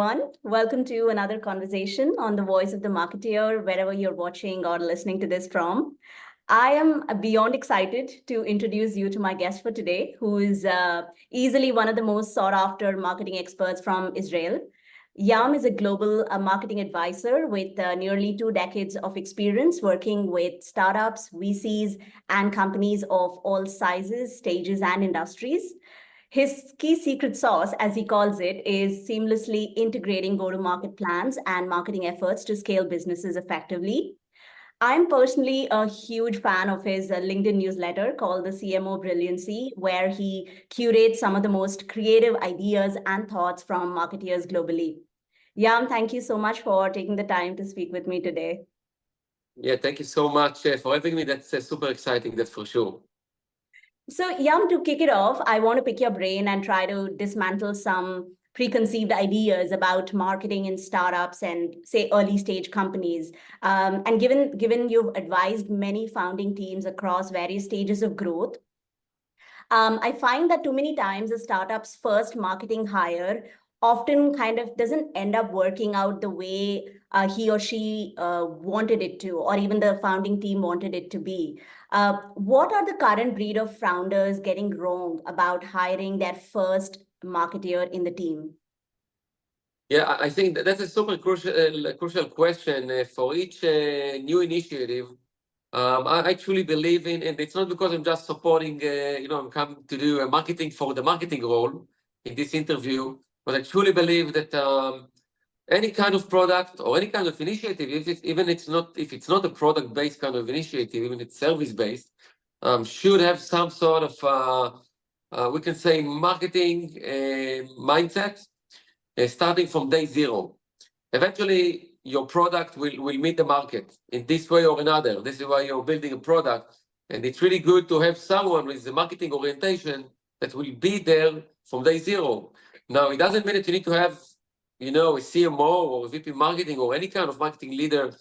everyone. Welcome to another conversation on the Voice of the Marketeer, wherever you're watching or listening to this from. I am beyond excited to introduce you to my guest for today, who is easily one of the most sought after marketing experts from Israel. Yam is a global marketing advisor with nearly 2 decades of experience working with startups, VCs, and companies of all sizes, stages, and industries. His key secret sauce, as he calls it, is seamlessly integrating go-to-market plans and marketing efforts to scale businesses effectively. I'm personally a huge fan of his LinkedIn newsletter called the CMO Brilliancy, where he curates some of the most creative ideas and thoughts from marketeers globally. Yam, thank you so much for taking the time to speak with me today. Yeah, thank you so much for having me. That's super exciting, that's for sure. So, Yam, to kick it off, I want to pick your brain and try to dismantle some preconceived ideas about marketing in startups and, say, early stage companies. And given you've advised many founding teams across various stages of growth, I find that too many times a startup's first marketing hire often kind of doesn't end up working out the way he or she wanted it to, or even the founding team wanted it to be. What are the current breed of founders getting wrong about hiring their first marketeer in the team? Yeah, I think that's a super crucial question for each new initiative. I truly believe in, and it's not because I'm just supporting, I'm come to do a marketing for the marketing role in this interview, but I truly believe that any kind of product or any kind of initiative, if it's not a product-based kind of initiative, even it's service-based, should have some sort of we can say marketing mindset starting from day zero. Eventually, your product will meet the market in this way or another. This is why you're building a product. And it's really good to have someone with the marketing orientation that will be there from day zero. Now, it doesn't mean that you need to have, a CMO or a VP marketing or any kind of marketing leader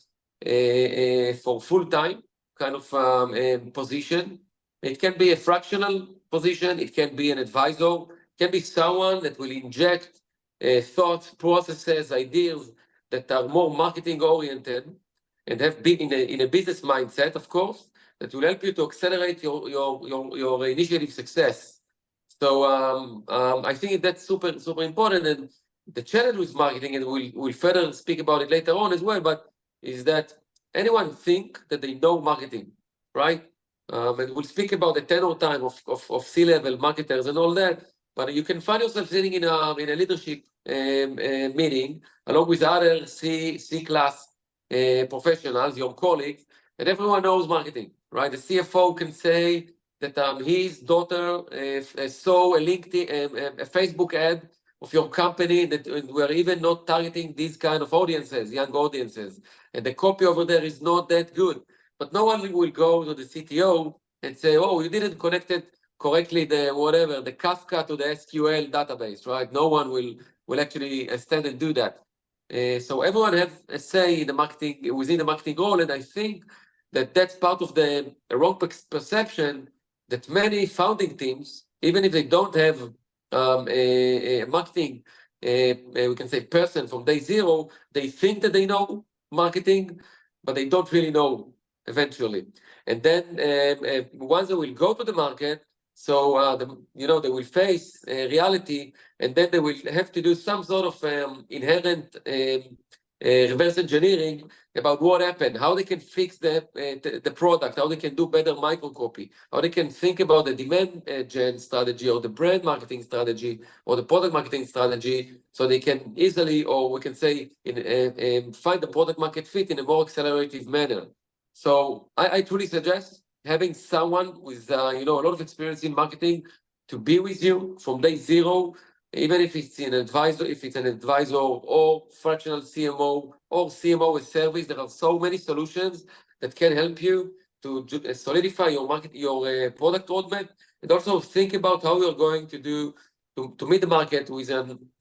for full-time kind of position. It can be a fractional position. It can be an advisor. It can be someone that will inject thoughts, processes, ideas that are more marketing oriented and have been in a business mindset, of course, that will help you to accelerate your initiative success. So I think that's super important. And the challenge with marketing, and we'll further speak about it later on as well, but is that anyone think that they know marketing, right? And we'll speak about the tenor time of C-level marketers and all that. But you can find yourself sitting in a leadership meeting along with other C-class professionals, your colleagues, and everyone knows marketing, right? The CFO can say that his daughter saw a LinkedIn, a Facebook ad of your company that we're even not targeting these kind of audiences, young audiences, and the copy over there is not that good. But no one will go to the CTO and say, "Oh, you didn't connect it correctly, the Kafka to the SQL database," right? No one will actually stand and do that. So everyone has a say in the marketing, within the marketing role, and I think that that's part of the wrong perception that many founding teams, even if they don't have a marketing, we can say person from day zero, they think that they know marketing, but they don't really know eventually. And then once they will go to the market, so they will face reality, and then they will have to do some sort of inherent reverse engineering about what happened, how they can fix the product, how they can do better micro copy, how they can think about the demand gen strategy or the brand marketing strategy or the product marketing strategy, so they can easily, or we can say, find the product market fit in a more accelerative manner. So I truly suggest having someone with a lot of experience in marketing to be with you from day zero, even if it's an advisor or fractional CMO or CMO with service. There are so many solutions that can help you to solidify your product roadmap, and also think about how you're going to do to meet the market with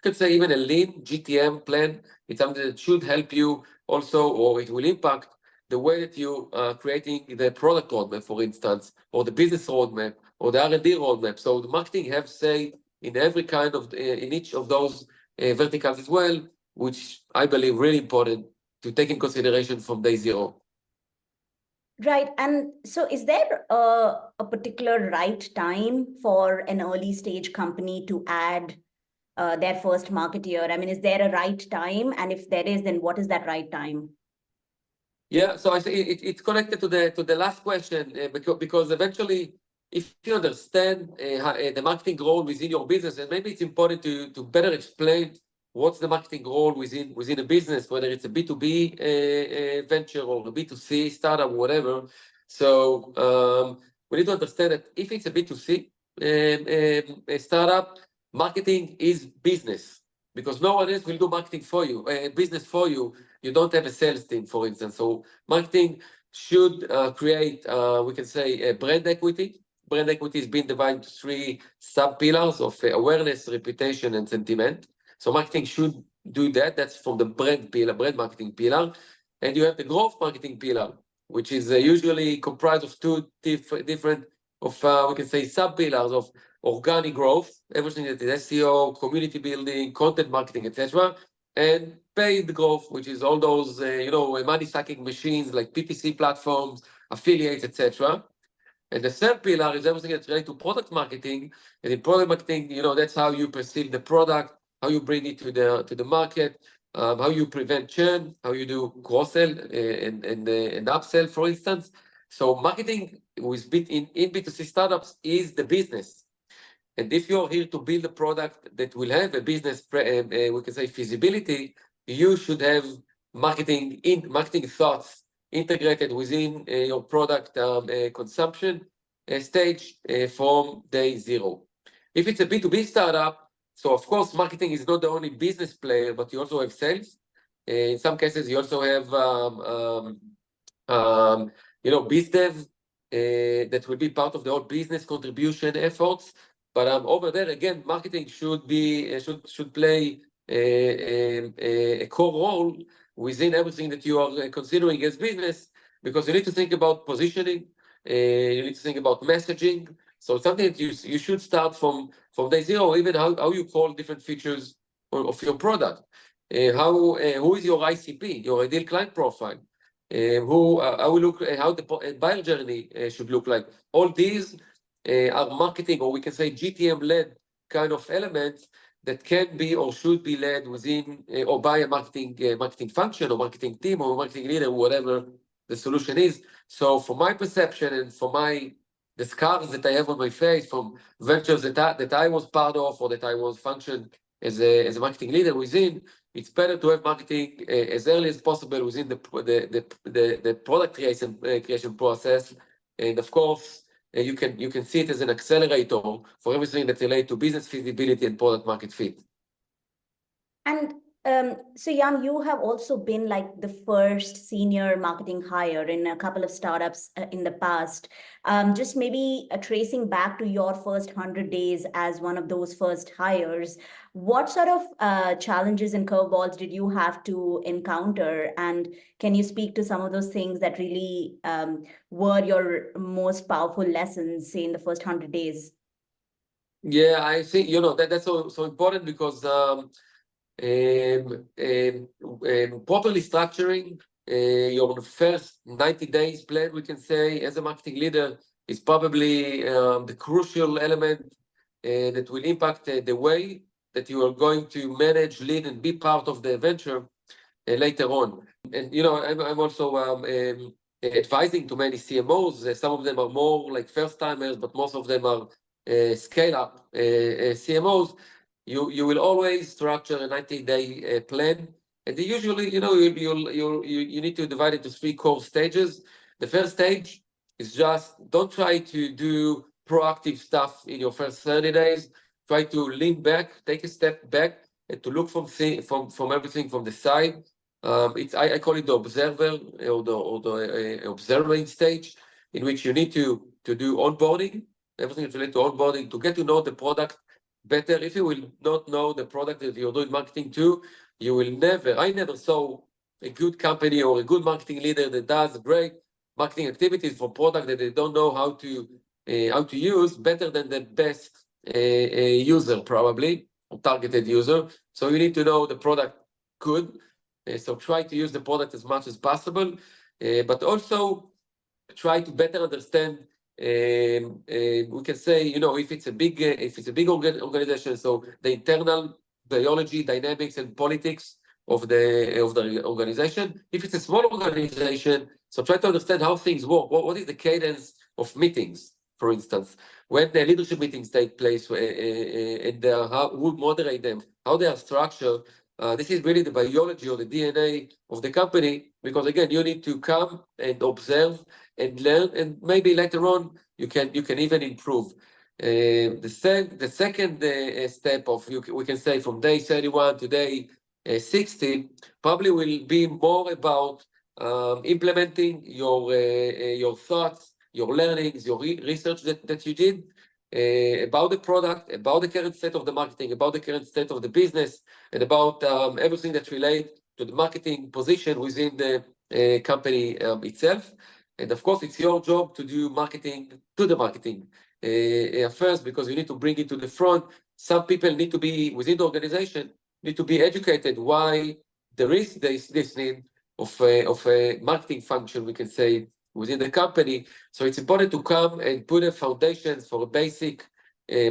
could say even a lean GTM plan. It's something that should help you also, or it will impact the way that you are creating the product roadmap, for instance, or the business roadmap, or the R&D roadmap. So the marketing have say in every kind of, in each of those verticals as well. which I believe really important to take in consideration from day zero. Right. And so is there a particular right time for an early stage company to add their first marketeer? I mean, is there a right time? And if there is, then what is that right time? Yeah, so I say it's connected to the last question because eventually, if you understand the marketing role within your business, and maybe it's important to better explain what's the marketing role within a business, whether it's a B2B venture or a B2C startup, whatever. So we need to understand that if it's a B2C a startup, marketing is business because no one else will do marketing for you, business for you. You don't have a sales team, for instance. So marketing should create, we can say, brand equity. Brand equity is being divided into three sub-pillars of awareness, reputation, and sentiment. So marketing should do that. That's from the brand pillar, brand marketing pillar. And you have the growth marketing pillar, which is usually comprised of two different, we can say, sub-pillars of organic growth, everything that is SEO, community building, content marketing, etc., and paid growth, which is all those money-sucking machines like PPC platforms, affiliates, etc. And the third pillar is everything that's related to product marketing. And in product marketing, that's how you perceive the product, how you bring it to the market, how you prevent churn, how you do cross-sell and upsell, for instance. So marketing in B2C startups is the business. And if you're here to build a product that will have a business, we can say feasibility, you should have marketing thoughts integrated within your product consumption stage from day zero. If it's a B2B startup, so of course marketing is not the only business player, but you also have sales. In some cases, you also have biz dev that will be part of the whole business contribution efforts. But over there again, marketing should play a core role within everything that you are considering as business, because you need to think about positioning, you need to think about messaging. So something that you should start from day zero, even how you call different features of your product. Who is your ICP, your ideal client profile? How the buyer journey should look like. All these are marketing, or we can say GTM-led kind of elements that can be or should be led within or by a marketing function or marketing team or marketing leader, whatever the solution is. So from my perception and from the scars that I have on my face from ventures that I was part of or that I was functioned as a marketing leader within, it's better to have marketing as early as possible within the product creation process. And of course, you can see it as an accelerator for everything that's related to business feasibility and product market fit. And so Jan, you have also been like the first senior marketing hire in a couple of startups in the past. Just maybe tracing back to your first 100 days as one of those first hires, what sort of challenges and curveballs did you have to encounter? And can you speak to some of those things that really were your most powerful lessons, say, in the first 100 days? Yeah, I think, that's so important because properly structuring your first 90 days plan, we can say, as a marketing leader, is probably the crucial element that will impact the way that you are going to manage, lead, and be part of the venture later on. And I'm also advising to many CMOs. Some of them are more like first timers, but most of them are scale up CMOs. You will always structure a 90-day plan, and usually, you need to divide it into three core stages. The first stage is just don't try to do proactive stuff in your first 30 days. Try to lean back, take a step back, and to look from everything from the side. I call it the observer or the observing stage, in which you need to do onboarding, everything that's related to onboarding, to get to know the product better. If you will not know the product that you're doing marketing to, I never saw a good company or a good marketing leader that does great marketing activities for product that they don't know how to use better than the best user, probably, or targeted user. So you need to know the product good. So try to use the product as much as possible, but also try to better understand. We can say, if it's a big organization, so the internal biology, dynamics, and politics of the organization. If it's a small organization, so try to understand how things work. What is the cadence of meetings, for instance, when the leadership meetings take place, and who moderate them, how they are structured. This is really the biology or the DNA of the company, because again, you need to come and observe and learn, and maybe later on you can even improve. The second step of we can say from day 31 to day 60 probably will be more about implementing your thoughts, your learnings, your research that you did about the product, about the current state of the marketing, about the current state of the business, and about everything that relates to the marketing position within the company itself. And of course, it's your job to do marketing to the marketing first, because you need to bring it to the front. Some people need to be within the organization, need to be educated why there is this need of a marketing function, we can say, within the company. So it's important to come and put a foundation for a basic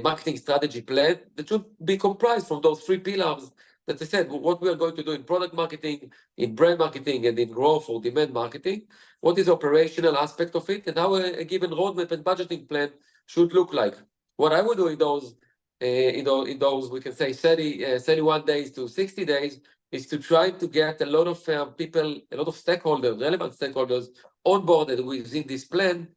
marketing strategy plan that should be comprised from those three pillars that I said, what we are going to do in product marketing, in brand marketing, and in growth or demand marketing. What is the operational aspect of it, and how a given roadmap and budgeting plan should look like. What I would do in those, we can say 31 days to 60 days, is to try to get a lot of people, a lot of stakeholders, relevant stakeholders, onboarded within this plan.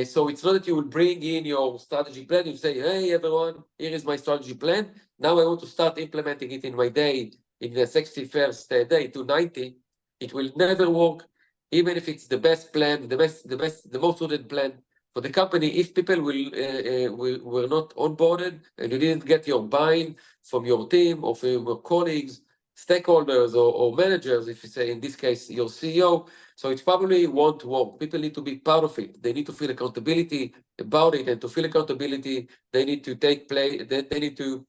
So it's not that you will bring in your strategy plan, you say, hey everyone, here is my strategy plan. Now I want to start implementing it in my day, in the 61st day to 90. It will never work, even if it's the best plan, the most suited plan for the company. If people were not onboarded and you didn't get your buy-in from your team or from your colleagues, stakeholders or managers, if you say in this case your CEO, so it probably won't work. People need to be part of it. They need to feel accountability about it, and to feel accountability, they need to take play. They need to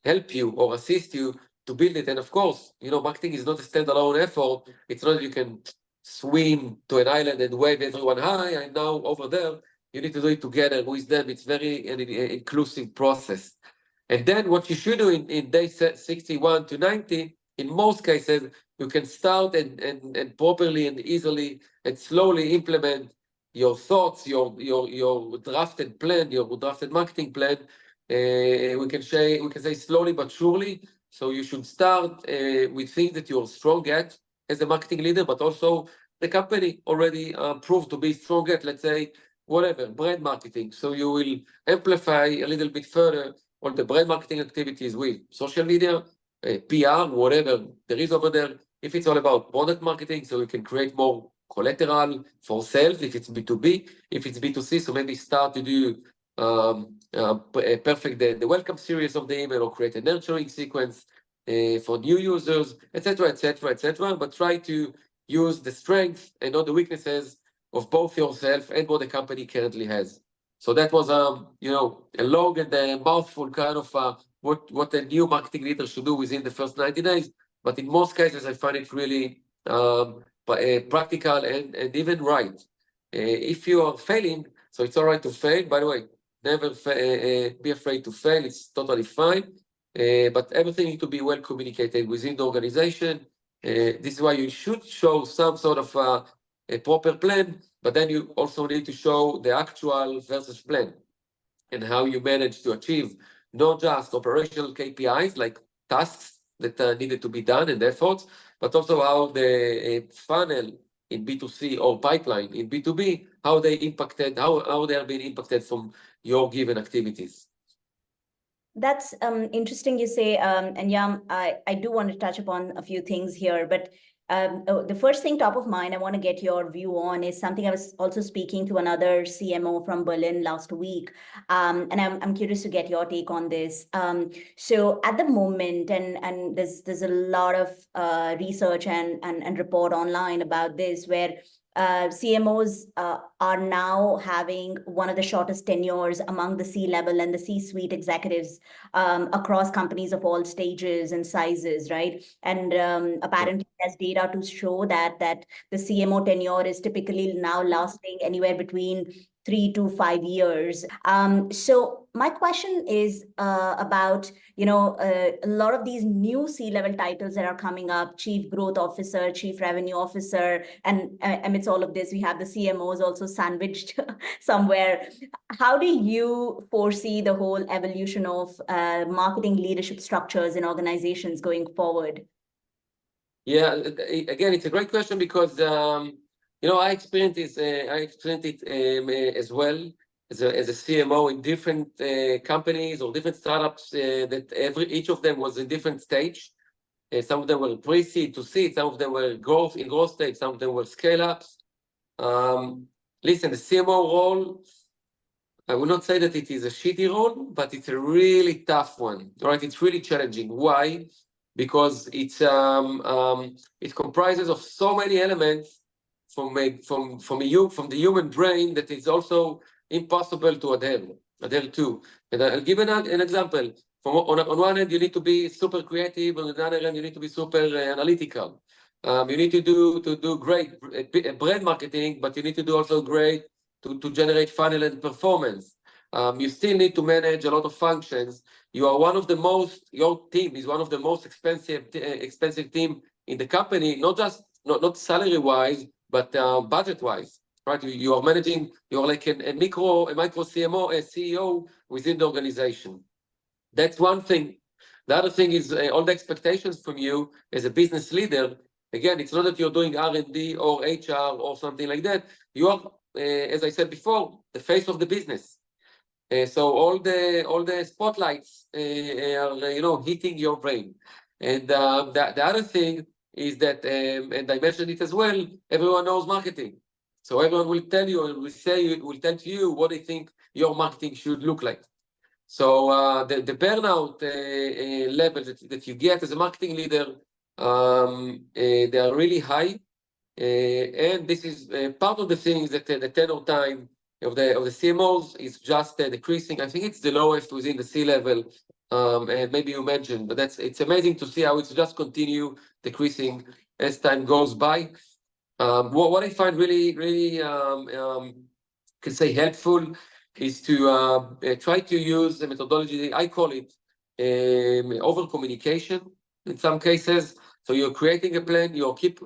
help you or assist you to build it. And of course, marketing is not a standalone effort. It's not that you can swim to an island and wave everyone, hi, I'm now over there. You need to do it together with them. It's very an inclusive process. And then what you should do in day 61 to 90, in most cases, you can start and properly and easily and slowly implement your thoughts, your drafted plan, your drafted marketing plan. We can say slowly but surely. So you should start with things that you're strong at as a marketing leader, but also the company already proved to be strong at, let's say, whatever, brand marketing. So you will amplify a little bit further all the brand marketing activities with social media, PR, whatever there is over there. If it's all about product marketing, so you can create more collateral for sales if it's B2B. If it's B2C, so maybe start to do perfect the welcome series of the email, or create a nurturing sequence for new users, etc., etc., etc. But try to use the strengths and not the weaknesses of both yourself and what the company currently has. So that was a long and a mouthful kind of what a new marketing leader should do within the first 90 days. But in most cases, I find it really practical and even right. If you are failing, so it's all right to fail. By the way, never be afraid to fail. It's totally fine. But everything needs to be well communicated within the organization. This is why you should show some sort of a proper plan, but then you also need to show the actual versus plan and how you manage to achieve not just operational KPIs like tasks that needed to be done and efforts, but also how the funnel in B2C or pipeline in B2B, how they are being impacted from your given activities. That's interesting you say, and yeah, I do want to touch upon a few things here, but the first thing top of mind I want to get your view on is something I was also speaking to another CMO from Berlin last week, and I'm curious to get your take on this. So at the moment, and there's a lot of research and report online about this, where CMOs are now having one of the shortest tenures among the C-level and the C-suite executives across companies of all stages and sizes, right? And apparently there's data to show that the CMO tenure is typically now lasting anywhere between 3 to 5 years. So my question is about, a lot of these new C-level titles that are coming up: Chief Growth Officer, Chief Revenue Officer, and amidst all of this, we have the CMOs also sandwiched somewhere. How do you foresee the whole evolution of marketing leadership structures in organizations going forward? Yeah, again, it's a great question because I experienced it as well as a CMO in different companies or different startups that each of them was in different stage. Some of them were pre-seed to seed, some of them were in growth stage, some of them were scale-ups. Listen, the CMO role, I will not say that it is a shitty role, but it's a really tough one, right? It's really challenging. Why? Because it comprises of so many elements from the human brain that it's also impossible to adhere to. And I'll give an example. On one hand, you need to be super creative. On the other hand, you need to be super analytical. You need to do great brand marketing, but you need to do also great to generate funnel and performance. You still need to manage a lot of functions. Your team is one of the most expensive team in the company, not salary wise, but budget wise, right? You're like a micro CMO, a CEO within the organization. That's one thing. The other thing is all the expectations from you as a business leader. Again, it's not that you're doing R&D or HR or something like that. You are, as I said before, the face of the business. So all the spotlights are hitting your brain. And the other thing is that, and I mentioned it as well, everyone knows marketing. So everyone will tell you and will tell to you what they think your marketing should look like. So the burnout levels that you get as a marketing leader, they are really high. And this is part of the things that the tenure time of the CMOs is just decreasing. I think it's the lowest within the C-level, and maybe you mentioned, but it's amazing to see how it's just continue decreasing as time goes by. What I find really can say helpful is to try to use a methodology. I call it over communication in some cases. So you're creating a plan, you keep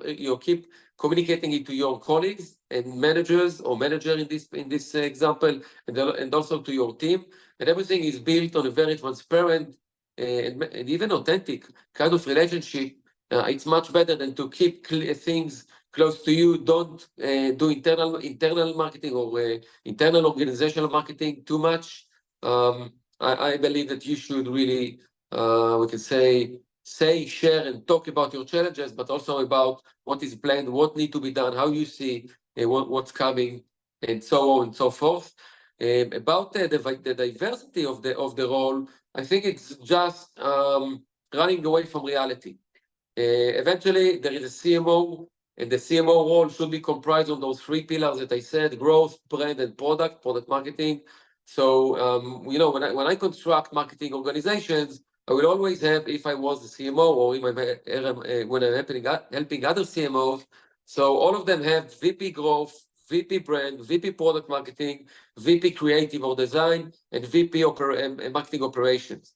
communicating it to your colleagues and managers, or manager in this example, and also to your team. And everything is built on a very transparent and even authentic kind of relationship. It's much better than to keep things close to you. Don't do internal marketing or internal organizational marketing too much. I believe that you should really, we can say, share and talk about your challenges, but also about what is planned, what needs to be done, how you see what's coming, and so on and so forth. About the diversity of the role, I think it's just running away from reality. Eventually, there is a CMO, and the CMO role should be comprised of those three pillars that I said: growth, brand, and product marketing. So, when I construct marketing organizations, I will always have, if I was the CMO or when I'm helping other CMOs, so all of them have VP growth, VP brand, VP product marketing, VP creative or design, and VP marketing operations.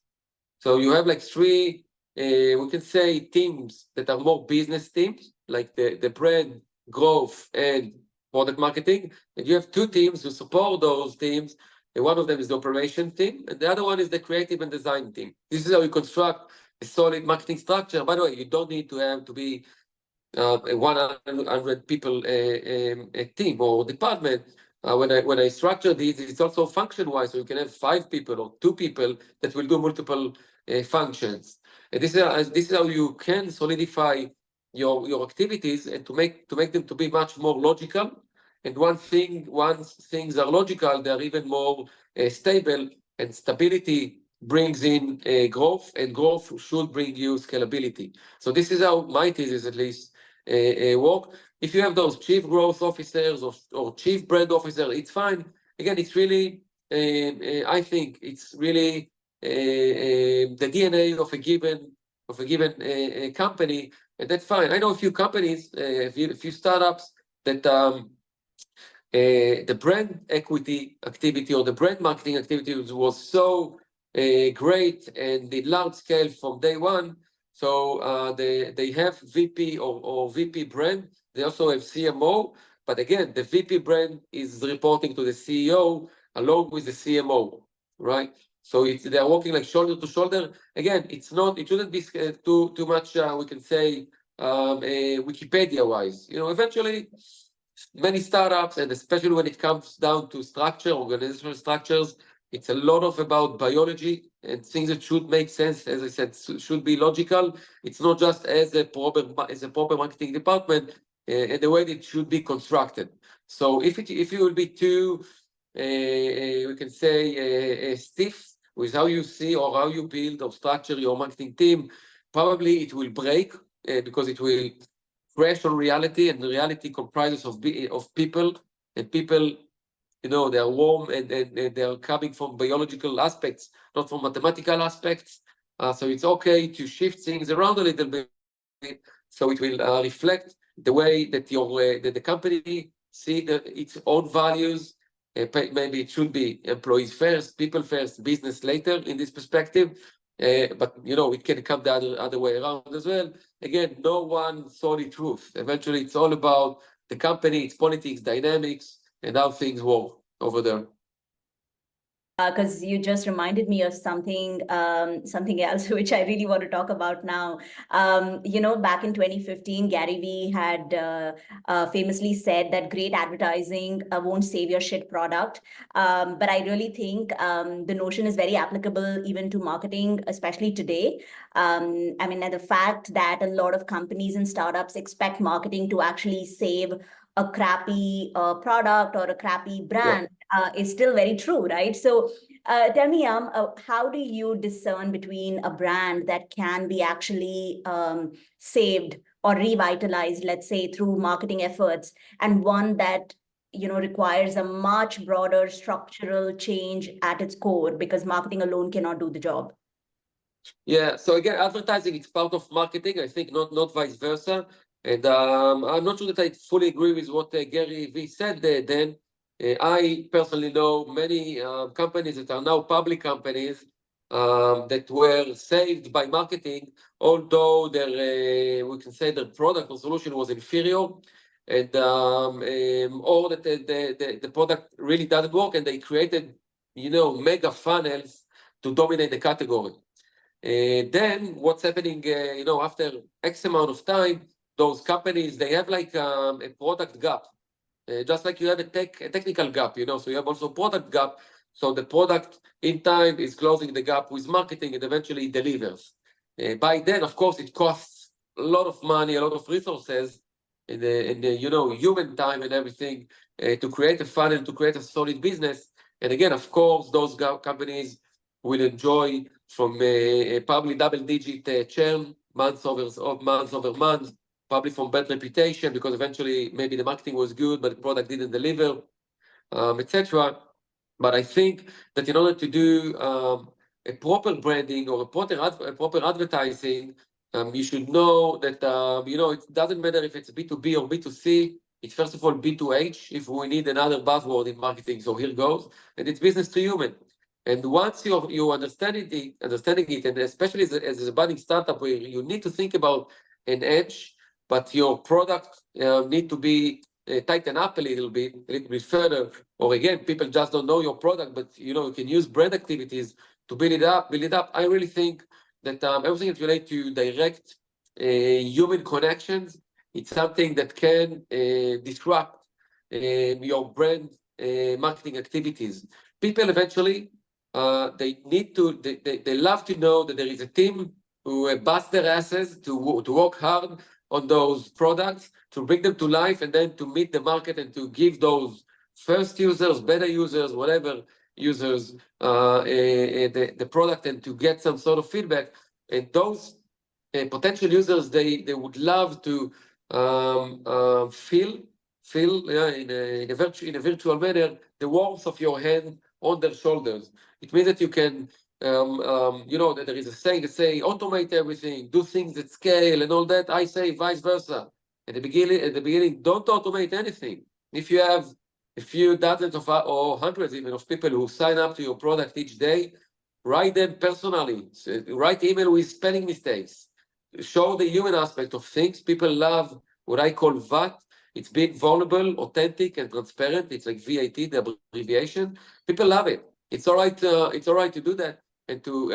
So you have like three, we can say, teams that are more business teams, like the brand, growth, and product marketing. And you have two teams who support those teams. And one of them is the operation team, and the other one is the creative and design team. This is how you construct a solid marketing structure. By the way, you don't need to be a 100 people a team or department. When I structure these, it's also function-wise, so you can have 5 people or 2 people that will do multiple functions. And this is how you can solidify your activities and to make them to be much more logical. And once things are logical, they're even more stable, and stability brings in growth, and growth should bring you scalability. So this is how my thesis at least work. if you have those chief growth officers or chief brand officer, it's fine. Again, it's really, I think it's really the DNA of a given company, and that's fine. I know a few companies, a few startups that the brand equity activity or the brand marketing activity was so great and in large scale from day one. So they have VP or VP brand. They also have CMO. But again, the VP brand is reporting to the CEO along with the CMO, right? So they're working like shoulder to shoulder. Again, it shouldn't be too much, we can say, Wikipedia-wise. Eventually, many startups, and especially when it comes down to organizational structures, it's a lot about biology and things that should make sense. As I said, should be logical. It's not just as a proper marketing department, and the way that it should be constructed. So if you will be too, we can say, stiff with how you see or how you build or structure your marketing team, probably it will break because it will crash on reality, and reality comprises of people, and people, they are warm and they are coming from biological aspects, not from mathematical aspects. So it's okay to shift things around a little bit, so it will reflect the way that that the company see its own values. Maybe it should be employees first, people first, business later in this perspective. But it can come the other way around as well. Again, no one solid truth. Eventually, it's all about the company, its politics, dynamics, and how things work over there. Because you just reminded me of something else, which I really want to talk about now. Back in 2015, Gary Vee had famously said that great advertising won't save your shit product. But I really think the notion is very applicable even to marketing, especially today. The fact that a lot of companies and startups expect marketing to actually save a crappy product or a crappy brand is still very true, right? So tell me, how do you discern between a brand that can be actually saved or revitalized, let's say, through marketing efforts, and one that requires a much broader structural change at its core, because marketing alone cannot do the job? Yeah, so again, advertising, it's part of marketing, I think, not vice versa. And I'm not sure that I fully agree with what Gary Vee said then. I personally know many companies that are now public companies that were saved by marketing, although we can say their product or solution was inferior, and or that the product really doesn't work, and they created, mega funnels to dominate the category. Then what's happening, after X amount of time, those companies, they have like a product gap, just like you have a technical gap, so you have also product gap. So the product in time is closing the gap with marketing, and eventually it delivers. By then, of course, it costs a lot of money, a lot of resources, and human time and everything to create a funnel, to create a solid business. And again, of course, those companies will enjoy from probably double-digit churn month over month, probably from bad reputation, because eventually maybe the marketing was good, but the product didn't deliver, etc. But I think that in order to do a proper branding or a proper advertising, you should know that it doesn't matter if it's B2B or B2C. It's first of all B2H, if we need another buzzword in marketing. So here goes, and it's business to human. And once you understanding it, and especially as a budding startup, where you need to think about an edge, but your product need to be tighten up a little bit further. Or again, people just don't know your product, but you can use brand activities to build it up. I really think that everything that's related to direct human connections, it's something that can disrupt your brand marketing activities. People eventually, they love to know that there is a team who bust their asses to work hard on those products, to bring them to life, and then to meet the market and to give those first users, beta users, whatever users, the product, and to get some sort of feedback. And those potential users, they would love to feel in a virtual manner the warmth of your hand on their shoulders. It means that you can that there is a saying that say automate everything, do things at scale and all that. I say vice versa. At the beginning, don't automate anything. If you have a few dozens of or hundreds even of people who sign up to your product each day, write them personally. Write email with spelling mistakes. Show the human aspect of things. People love what I call VAT. It's being vulnerable, authentic, and transparent. It's like VAT, the abbreviation. People love it. It's all right. It's all right to do that and to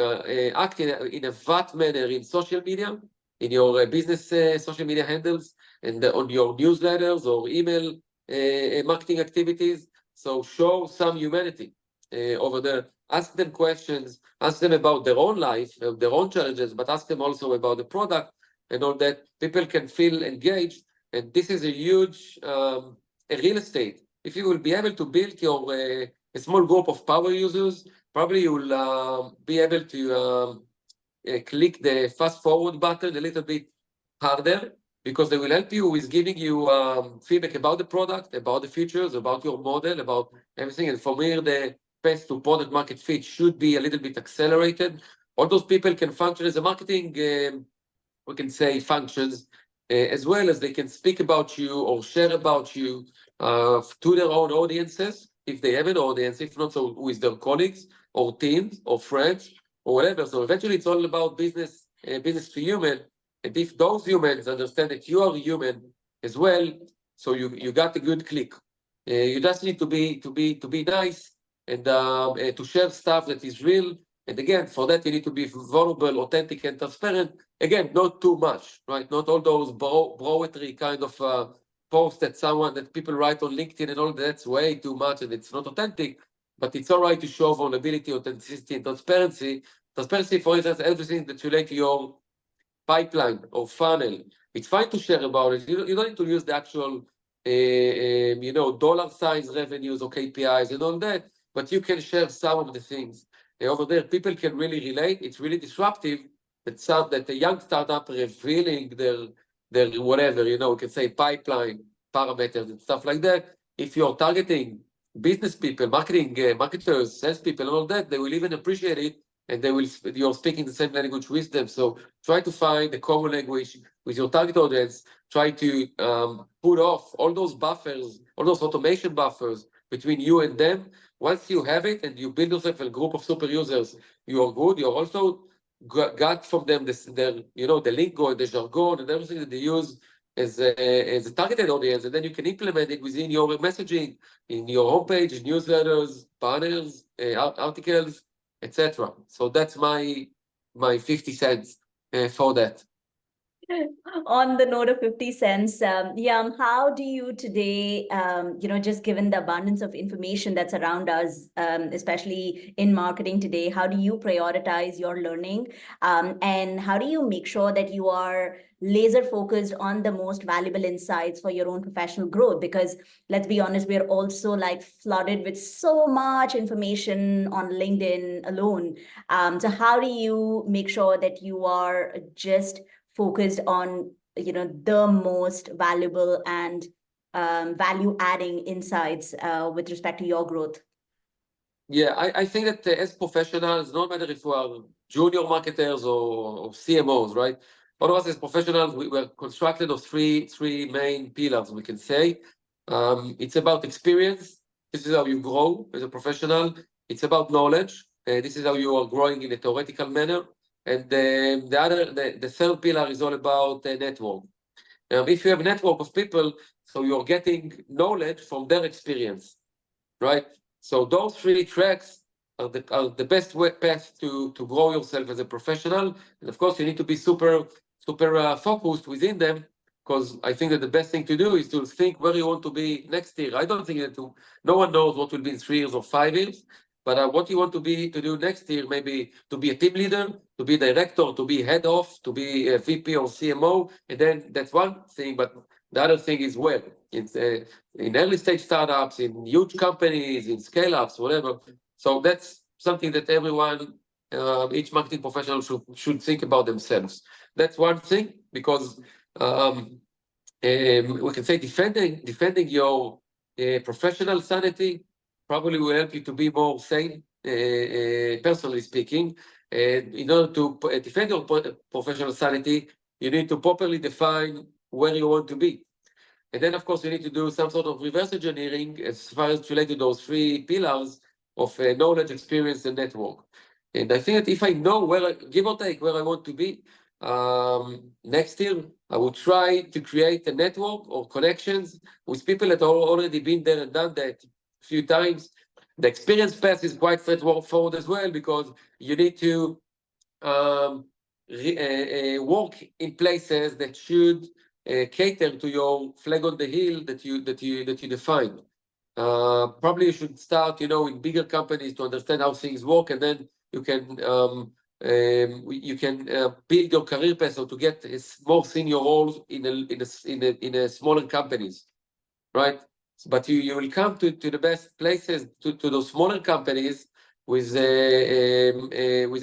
act in a VAT manner in social media, in your business social media handles, and on your newsletters or email marketing activities. So show some humanity over there. Ask them questions. Ask them about their own life, their own challenges, but ask them also about the product and all that. People can feel engaged, and this is a huge a real estate. If you will be able to build your a small group of power users, probably you will be able to click the fast forward button a little bit harder, because they will help you with giving you feedback about the product, about the features, about your model, about everything. And from here, the path to product market fit should be a little bit accelerated. All those people can function as a marketing, we can say, functions, as well as they can speak about you or share about you to their own audiences, if they have an audience, if not, so with their colleagues or teams or friends or whatever. So eventually it's all about business, business to human. And if those humans understand that you are human as well, so you got a good click. You just need to be nice and to share stuff that is real. And again, for that you need to be vulnerable, authentic, and transparent. Again, not too much, right? Not all those poetry kind of posts that people write on LinkedIn and all that's way too much, and it's not authentic. But it's all right to show vulnerability, authenticity, and transparency. Transparency, for instance, everything that relates to your pipeline or funnel. It's fine to share about it. You don't need to use the actual, dollar signs revenues or KPIs and all that, but you can share some of the things. Over there, people can really relate. It's really disruptive that a young startup revealing their whatever, we can say pipeline parameters and stuff like that. If you're targeting business people, marketers, salespeople, and all that, they will even appreciate it, and you're speaking the same language with them. So try to find a common language with your target audience. Try to put off all those buffers, all those automation buffers between you and them. Once you have it and you build yourself a group of super users, you are good. You're also got from them the lingo and the jargon and everything that they use as a targeted audience, and then you can implement it within your messaging, in your homepage, newsletters, banners, articles, etc. So that's my 50 cents for that. On the note of 50 cents, how do you today, just given the abundance of information that's around us, especially in marketing today, how do you prioritize your learning? And how do you make sure that you are laser focused on the most valuable insights for your own professional growth? Because let's be honest, we're also like flooded with so much information on LinkedIn alone. So how do you make sure that you are just focused on the most valuable and value adding insights with respect to your growth? Yeah, I think that as professionals, no matter if we are junior marketers or CMOs, right? All of us as professionals, we're constructed of three main pillars, we can say. It's about experience. This is how you grow as a professional. It's about knowledge. This is how you are growing in a theoretical manner. And the third pillar is all about network. If you have a network of people, so you're getting knowledge from their experience, right? So those three tracks are the best path to grow yourself as a professional. And of course, you need to be super focused within them, because I think that the best thing to do is to think where you want to be next year. I don't think that no one knows what will be in 3 years or 5 years. But what you want to do next year, maybe to be a team leader, to be director, to be head of, to be a VP or CMO, and then that's one thing. But the other thing is it's in early stage startups, in huge companies, in scale ups, whatever. So that's something that everyone, each marketing professional should think about themselves. That's one thing, because we can say defending your professional sanity probably will help you to be more sane, personally speaking. In order to defend your professional sanity, you need to properly define where you want to be. And then, of course, you need to do some sort of reverse engineering as far as related to those three pillars of knowledge, experience, and network. And I think that if I know give or take, where I want to be next year, I would try to create a network or connections with people that have already been there and done that a few times. The experience path is quite straightforward as well, because you need to work in places that should cater to your flag on the hill that you define. Probably you should start, in bigger companies to understand how things work, and then you can build your career path so to get more senior roles in a smaller companies, right? But you will come to the best places, to those smaller companies with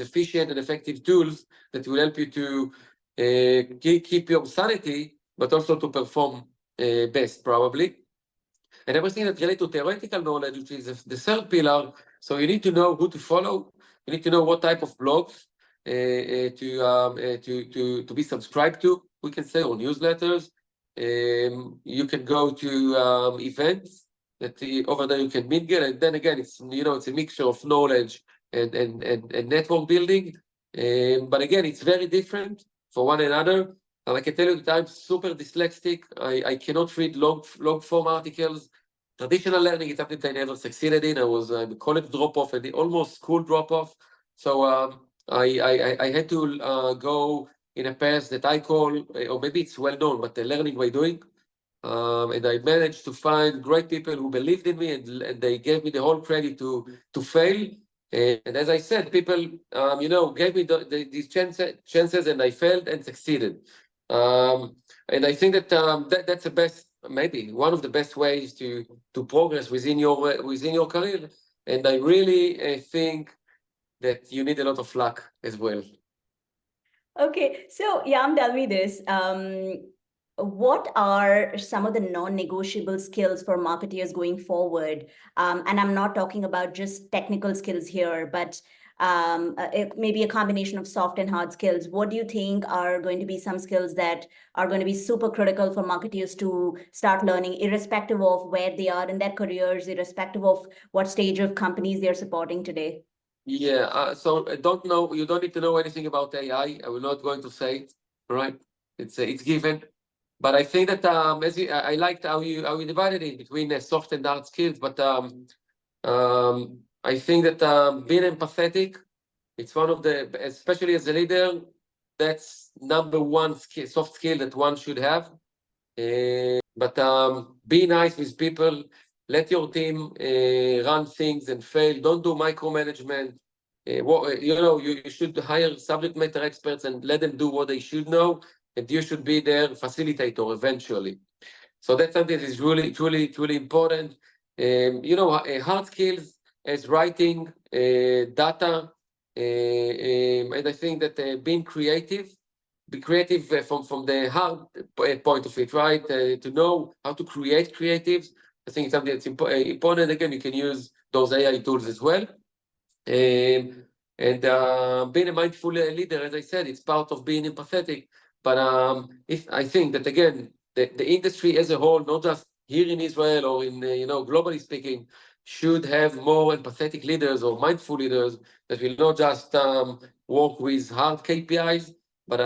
efficient and effective tools that will help you to keep your sanity, but also to perform best, probably. And everything that relates to theoretical knowledge, which is the third pillar. So you need to know who to follow. You need to know what type of blogs to be subscribed to, we can say, or newsletters. You can go to events that over there you can mingle, and then again, it's a mixture of knowledge and network building. But again, it's very different for one another. And I can tell you that I'm super dyslexic. I cannot read long form articles. Traditional learning is something I never succeeded in. I was a college drop-off and almost school drop-off. So I had to go in a path that I call, or maybe it's well known, but the learning by doing. And I managed to find great people who believed in me, and they gave me the whole credit to fail. And as I said, people, gave me these chances, and I failed and succeeded. And I think that that's the best, maybe one of the best ways to progress within your career. And I really think that you need a lot of luck as well. Okay, so Yam, tell me this. What are some of the non-negotiable skills for marketeers going forward? And I'm not talking about just technical skills here, but maybe a combination of soft and hard skills. What do you think are going to be some skills that are going to be super critical for marketeers to start learning, irrespective of where they are in their careers, irrespective of what stage of companies they're supporting today? Yeah, so I don't know. You don't need to know anything about AI. I will not going to say it, right? It's given. But I think that I liked how you divided it between soft and hard skills. But I think that being empathetic, it's one of the, especially as a leader, that's number one skill, soft skill that one should have. But be nice with people. Let your team run things and fail. Don't do micromanagement. You should hire subject matter experts and let them do what they should know, and you should be their facilitator eventually. So that's something that is really, truly, truly important. Hard skills as writing, data, and I think that being creative, be creative from the hard point of it, right? To know how to create creatives. I think it's something that's important. Again, you can use those AI tools as well. And being a mindful leader, as I said, it's part of being empathetic. But if I think that, again, the industry as a whole, not just here in Israel or in, globally speaking, should have more empathetic leaders or mindful leaders that will not just work with hard KPIs, but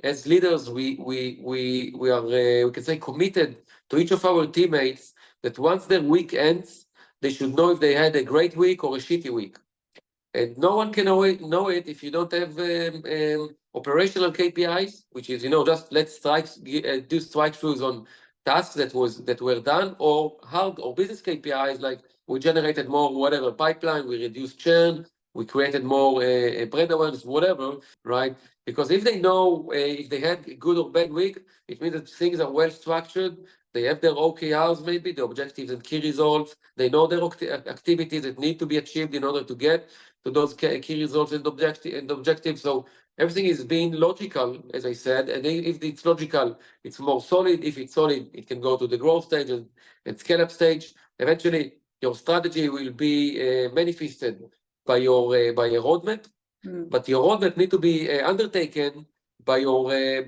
as leaders, we are, we can say, committed to each of our teammates that once their week ends, they should know if they had a great week or a shitty week. And no one can know it if you don't have operational KPIs, which is, just let's do strike-throughs on tasks that were done, or hard or business KPIs, like we generated more whatever pipeline, we reduced churn, we created more brand awareness, whatever, right? Because if they know if they had a good or bad week, it means that things are well structured, They have their OKRs, maybe the objectives and key results. They know their activities that need to be achieved in order to get to those key results and objectives. So everything is being logical, as I said. And if it's logical, it's more solid. If it's solid, it can go to the growth stage and scale up stage. Eventually, your strategy will be manifested by your roadmap. But your roadmap need to be undertaken by the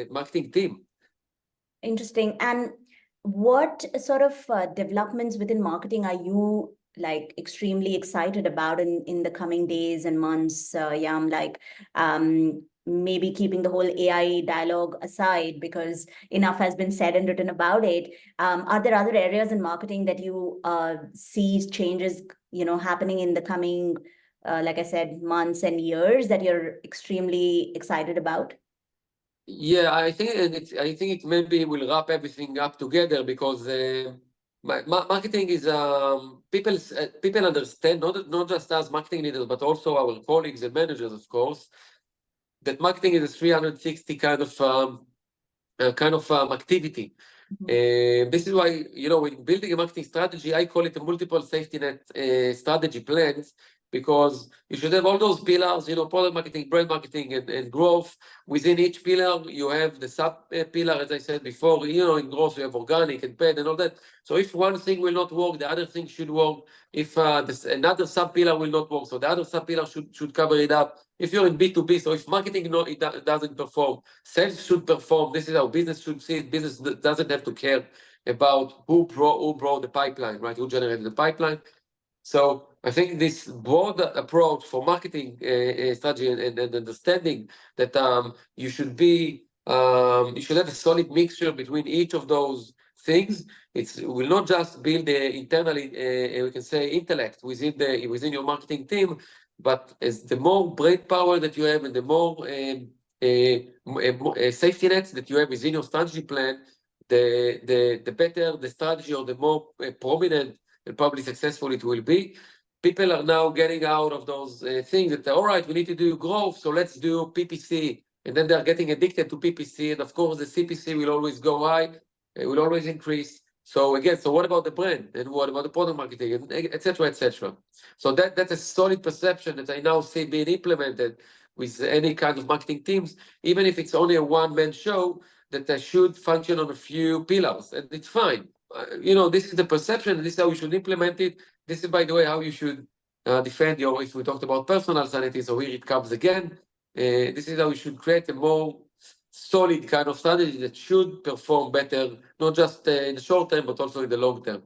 marketing team. Interesting. And what sort of developments within marketing are you like extremely excited about in the coming days and months, Yam? Like maybe keeping the whole AI dialogue aside, because enough has been said and written about it. Are there other areas in marketing that you see changes, happening in the coming, like I said, months and years that you're extremely excited about? Yeah, I think it maybe will wrap everything up together because marketing is people understand, not just us marketing leaders, but also our colleagues and managers, of course, that marketing is a 360 kind of activity. This is why, when building a marketing strategy, I call it a multiple safety net strategy plans, because you should have all those pillars, product marketing, brand marketing, and growth. Within each pillar, you have the sub pillar, as I said before, in growth, you have organic and paid and all that. So if one thing will not work, the other thing should work. If another sub pillar will not work, so the other sub pillar should cover it up. If you're in B2B, so if marketing it doesn't perform, sales should perform. This is how business should see it. Business doesn't have to care about who brought the pipeline, right? Who generated the pipeline. So I think this broad approach for marketing strategy and understanding that you should have a solid mixture between each of those things. It will not just build internally, we can say, intellect within your marketing team, but as the more brain power that you have and the more safety nets that you have within your strategy plan, the better the strategy or the more prominent and probably successful it will be. People are now getting out of those things that, all right, we need to do growth, so let's do PPC. And then they're getting addicted to PPC. And of course, the CPC will always go high, it will always increase. So again, what about the brand? And what about the product marketing? And et cetera, et cetera. So that's a solid perception that I now see being implemented with any kind of marketing teams, even if it's only a one-man show, that they should function on a few pillars. And it's fine. This is the perception, this is how you should implement it. This is, by the way, how you should defend if we talked about personal sanity, so here it comes again. This is how you should create a more solid kind of strategy that should perform better, not just in the short term, but also in the long term.